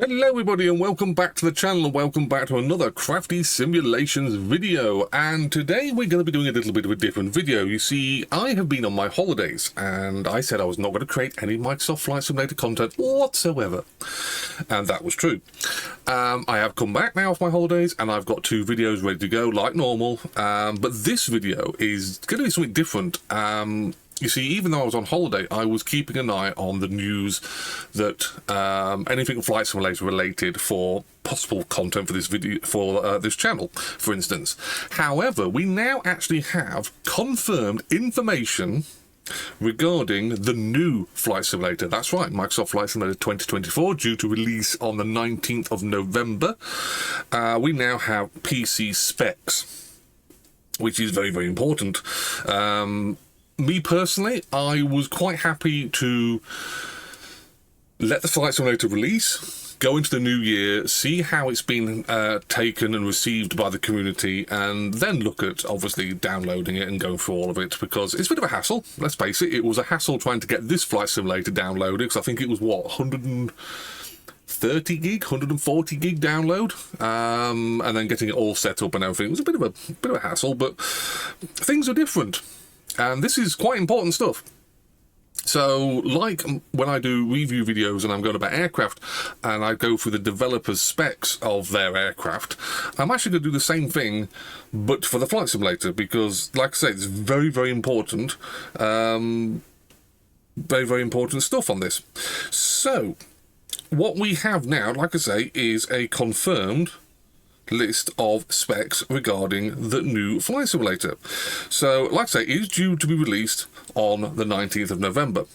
Hello everybody and welcome back to the channel and welcome back to another Crafty Simulations video. And today we're going to be doing a little bit of a different video. You see, I have been on my holidays and I said I was not going to create any Microsoft Flight Simulator content whatsoever. And that was true. I have come back now off my holidays and I've got 2 videos ready to go like normal. But this video is going to be something different. You see, even though I was on holiday, I was keeping an eye on the news that anything Flight Simulator related for possible content for this video, for this channel, for instance. However, we now actually have confirmed information regarding the new Flight Simulator. That's right, Microsoft Flight Simulator 2024, due to release on the 19th of November. We now have PC specs, which is very, very important. Me personally, I was quite happy to let the Flight Simulator release, go into the new year, see how it's been taken and received by the community, and then look at, obviously, downloading it and going through all of it, because it's a bit of a hassle, let's face it. It was a hassle trying to get this Flight Simulator downloaded, because I think it was, what, 130 gig, 140 gig download, and then getting it all set up and everything. It was a bit of a hassle, but things are different. And this is quite important stuff. So, like when I do review videos and I'm going about aircraft and I go through the developers' specs of their aircraft, I'm actually going to do the same thing, but for the Flight Simulator, because, like I say, it's very, very important. Very, very important stuff on this. So, what we have now, like I say, is a confirmed list of specs regarding the new Flight Simulator. So, like I say, it is due to be released on the 19th of November.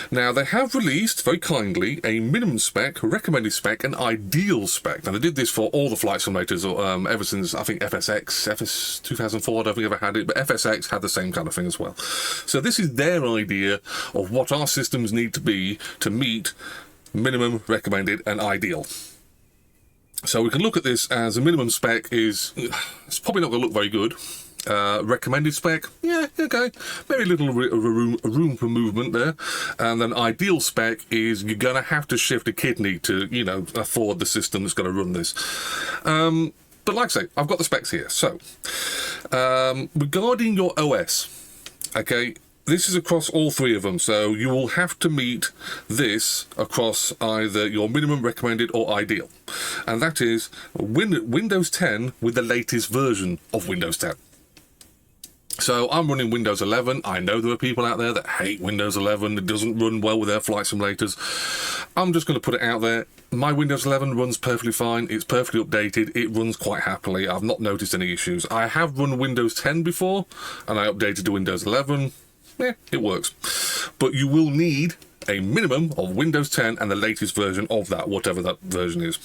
Now, they have released, very kindly, a minimum spec, recommended spec, and ideal spec. Now, they did this for all the Flight Simulators ever since, I think, FS2004, I don't think I ever had it, but FSX had the same kind of thing as well. So this is their idea of what our systems need to be to meet minimum, recommended, and ideal. So we can look at this as a minimum spec is, it's probably not going to look very good. Recommended spec, yeah, okay, maybe a little room for movement there. And then ideal spec is you're going to have to shift a kidney to, you know, afford the system that's going to run this. But like I say, I've got the specs here. So, regarding your OS, okay, this is across all 3 of them, so you will have to meet this across either your minimum, recommended, or ideal. And that is Windows 10 with the latest version of Windows 10. So I'm running Windows 11. I know there are people out there that hate Windows 11. It doesn't run well with their flight simulators. I'm just going to put it out there. My Windows 11 runs perfectly fine. It's perfectly updated. It runs quite happily. I've not noticed any issues. I have run Windows 10 before, and I updated to Windows 11. Yeah, it works. But you will need a minimum of Windows 10 and the latest version of that, whatever that version is.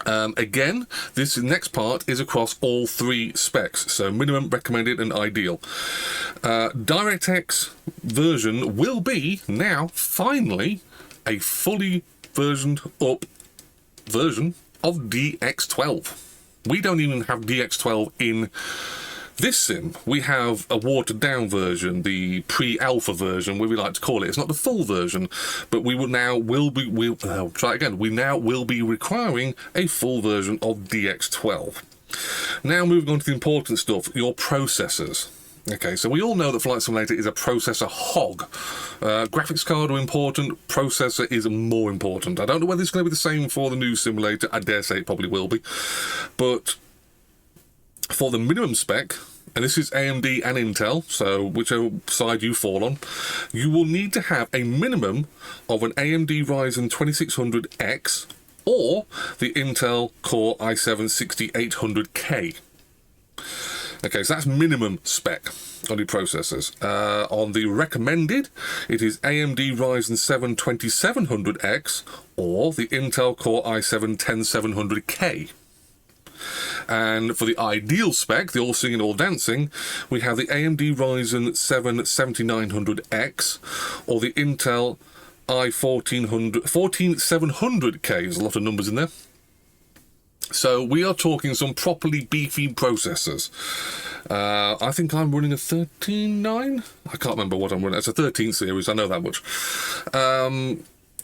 Again, this next part is across all 3 specs, so minimum, recommended, and ideal. DirectX version will be now, finally, a fully versioned up version of DX12. We don't even have DX12 in this sim. We have a watered down version, the pre-alpha version, where we like to call it. It's not the full version, but we now will be requiring a full version of DX12. Now moving on to the important stuff, your processors. Okay, so we all know that Flight Simulator is a processor hog. Graphics card are important, processor is more important. I don't know whether it's going to be the same for the new simulator. I dare say it probably will be. But for the minimum spec, and this is AMD and Intel, so whichever side you fall on, you will need to have a minimum of an AMD Ryzen 2600X or the Intel Core i7-6800K. Okay, so that's minimum spec on your processors. On the recommended, it is AMD Ryzen 7 2700X or the Intel Core i7-10700K. And for the ideal spec, the all singing, all dancing, we have the AMD Ryzen 7 7900X or the Intel i14700K. There's a lot of numbers in there. So we are talking some properly beefy processors. I think I'm running a 13.9. I can't remember what I'm running. It's a 13 series, I know that much.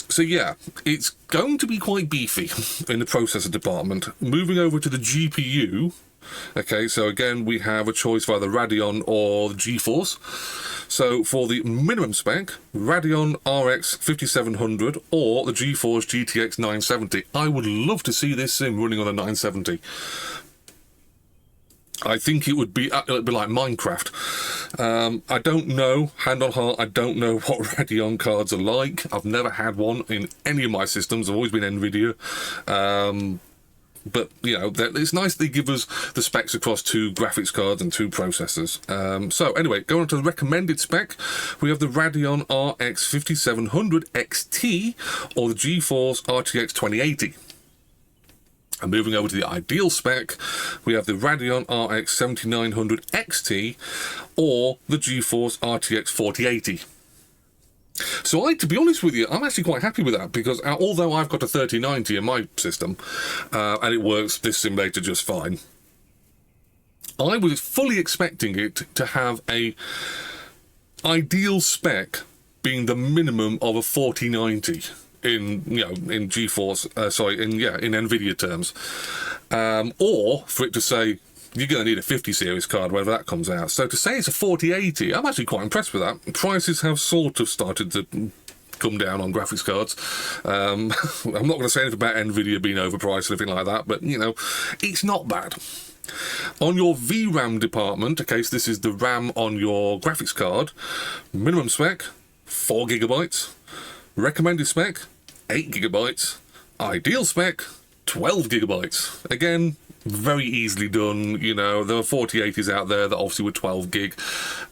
So yeah, it's going to be quite beefy in the processor department. Moving over to the GPU, okay, so again, we have a choice for either Radeon or the GeForce. So for the minimum spec, Radeon RX 5700 or the GeForce GTX 970. I would love to see this sim running on a 970. I think it would be like Minecraft. I don't know, hand on heart, I don't know what Radeon cards are like. I've never had one in any of my systems. I've always been Nvidia. But, you know, it's nice they give us the specs across 2 graphics cards and 2 processors. So, anyway, going on to the recommended spec, we have the Radeon RX 5700 XT or the GeForce RTX 2080. And moving over to the ideal spec, we have the Radeon RX 7900 XT or the GeForce RTX 4080. So to be honest with you, I'm actually quite happy with that, because although I've got a 3090 in my system, and it works this simulator just fine, I was fully expecting it to have a ideal spec being the minimum of a 4090 in GeForce, in Nvidia terms, or for it to say you're going to need a 50 series card, whenever that comes out. So to say it's a 4080, I'm actually quite impressed with that. Prices have sort of started to come down on graphics cards. I'm not going to say anything about Nvidia being overpriced or anything like that, but, you know, it's not bad. On your VRAM department, okay, so this is the RAM on your graphics card, minimum spec, 4 gigabytes, recommended spec, 8 gigabytes, ideal spec, 12 gigabytes. Again, very easily done. You know, there are 4080s out there that obviously were 12 gig.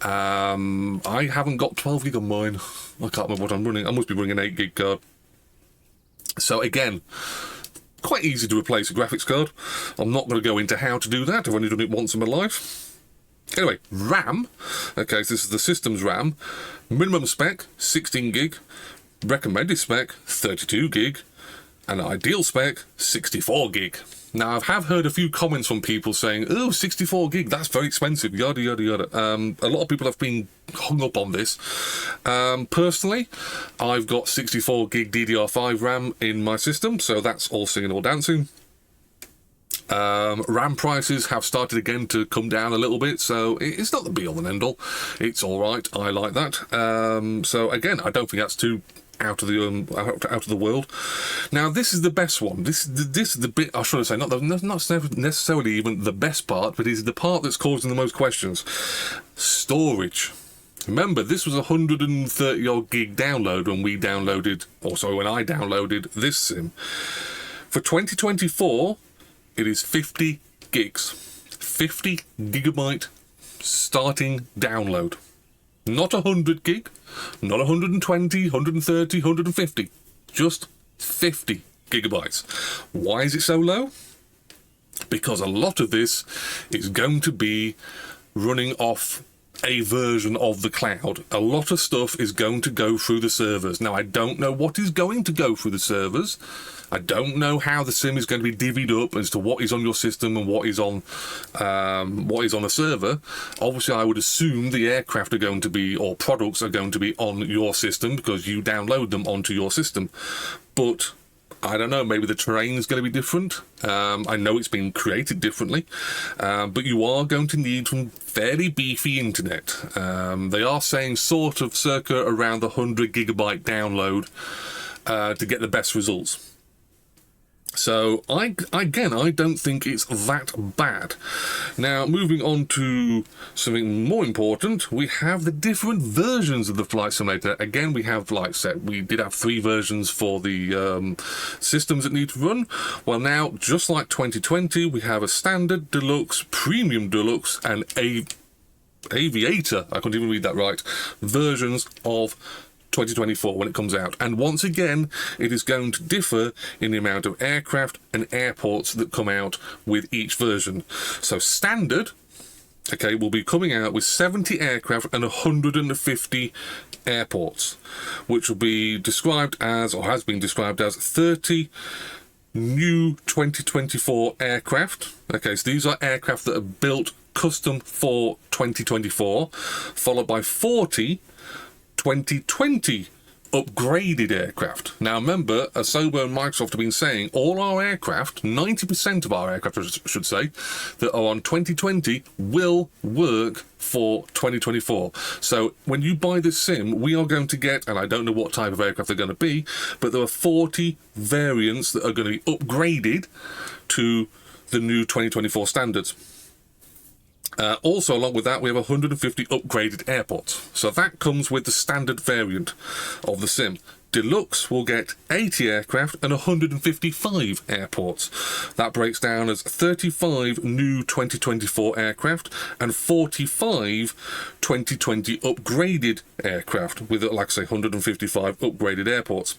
I haven't got 12 gig on mine. I can't remember what I'm running. I must be running an 8 gig card. So again, quite easy to replace a graphics card. I'm not going to go into how to do that. I've only done it once in my life. Anyway, RAM. Okay, so this is the system's RAM. Minimum spec, 16 gig. Recommended spec, 32 gig. And ideal spec, 64 gig. Now, I have heard a few comments from people saying, oh, 64 gig, that's very expensive, yada, yada, yada. A lot of people have been hung up on this. Personally, I've got 64 gig DDR5 RAM in my system, so that's all singing, all dancing. RAM prices have started again to come down a little bit, so it's not the be-all and end-all. It's all right, I like that. So, again, I don't think that's too out of the world. Now, this is the best one. This is the bit, I should say, not necessarily even the best part, but is the part that's causing the most questions. Storage. Remember, this was a 130 odd gig download when I downloaded this sim. For 2024, it is 50 gigs. 50 gigabyte starting download. Not 100 gig, not 120, 130, 150, just 50 gigabytes. Why is it so low? Because a lot of this is going to be running off a version of the cloud. A lot of stuff is going to go through the servers. Now, I don't know what is going to go through the servers. I don't know how the sim is going to be divvied up as to what is on your system and what is on a server. Obviously, I would assume the aircraft are going to be, or products are going to be on your system because you download them onto your system. But I don't know, maybe the terrain is going to be different. I know it's been created differently, but you are going to need some fairly beefy internet. They are saying sort of circa around the 100 gigabyte download to get the best results. So, I don't think it's that bad. Now, moving on to something more important, we have the different versions of the Flight Simulator. Again, we have, we did have 3 versions for the systems that need to run. Well, now, just like 2020, we have a Standard, Deluxe, Premium Deluxe, and Aviator, I couldn't even read that right, versions of 2024 when it comes out. And once again, it is going to differ in the amount of aircraft and airports that come out with each version. So standard, okay, will be coming out with 70 aircraft and 150 airports, which will be described as, or has been described as, 30 new 2024 aircraft. Okay, so these are aircraft that are built custom for 2024, followed by 40 2020 upgraded aircraft. Now remember, Asobo and Microsoft have been saying all our aircraft, 90% of our aircraft I should say, that are on 2020 will work for 2024. So when you buy this sim, we are going to get, and I don't know what type of aircraft they're going to be, but there are 40 variants that are going to be upgraded to the new 2024 standards. Also, along with that, we have 150 upgraded airports. So that comes with the standard variant of the sim. Deluxe will get 80 aircraft and 155 airports. That breaks down as 35 new 2024 aircraft and 45 2020 upgraded aircraft with, like I say, 155 upgraded airports.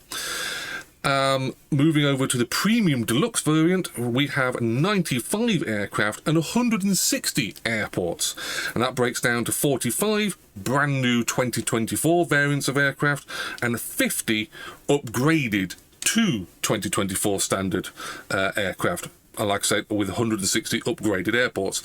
Moving over to the premium deluxe variant, we have 95 aircraft and 160 airports, and that breaks down to 45 brand new 2024 variants of aircraft and 50 upgraded to 2024 standard aircraft. Like I said, with 160 upgraded airports.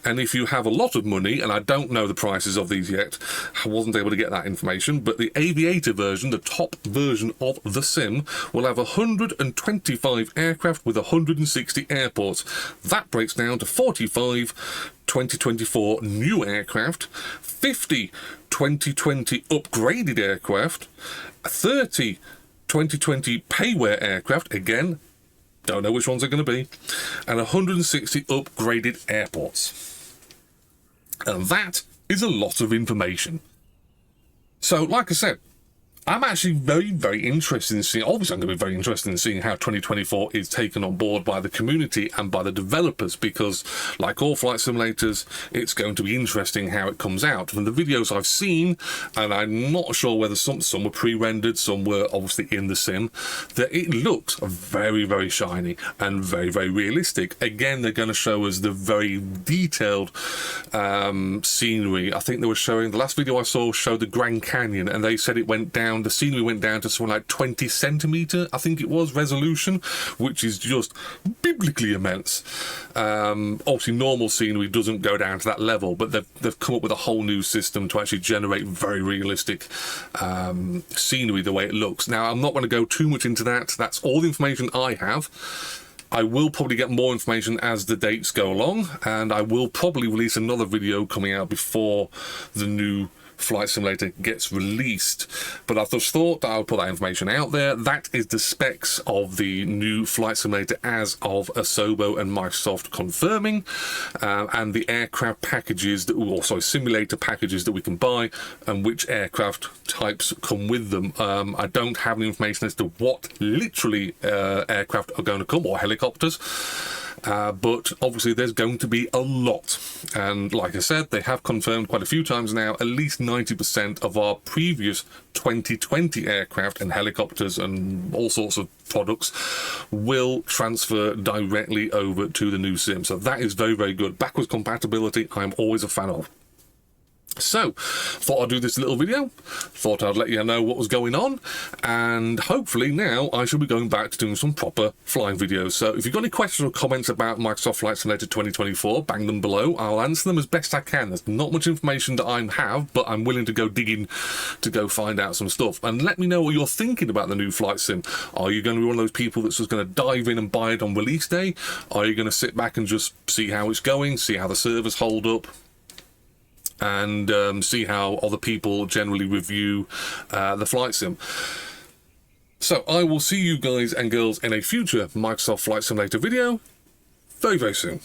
And if you have a lot of money, and I don't know the prices of these yet, I wasn't able to get that information, but the Aviator version, the top version of the sim, will have 125 aircraft with 160 airports. That breaks down to 45 2024 new aircraft, 50 2020 upgraded aircraft, 30 2020 payware aircraft, again, don't know which ones are going to be, and 160 upgraded airports. And that is a lot of information. So, like I said, I'm actually very, very interested in seeing, obviously I'm going to be very interested in seeing how 2024 is taken on board by the community and by the developers, because like all flight simulators, it's going to be interesting how it comes out. From the videos I've seen, and I'm not sure whether some were pre-rendered, some were obviously in the sim, that it looks very, very shiny and very, very realistic. Again, they're going to show us the very detailed scenery. I think they were showing, the last video I saw showed the Grand Canyon, and they said it went down, the scenery went down to something like 20 centimetre, I think it was, resolution, which is just biblically immense. Obviously normal scenery doesn't go down to that level, but they've come up with a whole new system to actually generate very realistic scenery the way it looks. Now, I'm not going to go too much into that. That's all the information I have. I will probably get more information as the dates go along, and I will probably release another video coming out before the new Flight Simulator gets released, but I just thought that I would put that information out there. That is the specs of the new Flight Simulator as of Asobo and Microsoft confirming, and the aircraft packages that will also simulator packages that we can buy and which aircraft types come with them. I don't have any information as to what literally aircraft are going to come, or helicopters. But obviously there's going to be a lot, and like I said, they have confirmed quite a few times now, at least 90% of our previous 2020 aircraft and helicopters and all sorts of products will transfer directly over to the new sim. So that is very, very good. Backwards compatibility, I'm always a fan of. So, thought I'd do this little video, thought I'd let you know what was going on, and hopefully now I shall be going back to doing some proper flying videos. So if you've got any questions or comments about Microsoft Flight Simulator 2024, bang them below. I'll answer them as best I can. There's not much information that I have, but I'm willing to go digging to go find out some stuff. And let me know what you're thinking about the new flight sim. Are you going to be one of those people that's just going to dive in and buy it on release day? Are you going to sit back and just see how it's going, see how the servers hold up, and see how other people generally review the flight sim? So I will see you guys and girls in a future Microsoft Flight Simulator video very, very soon.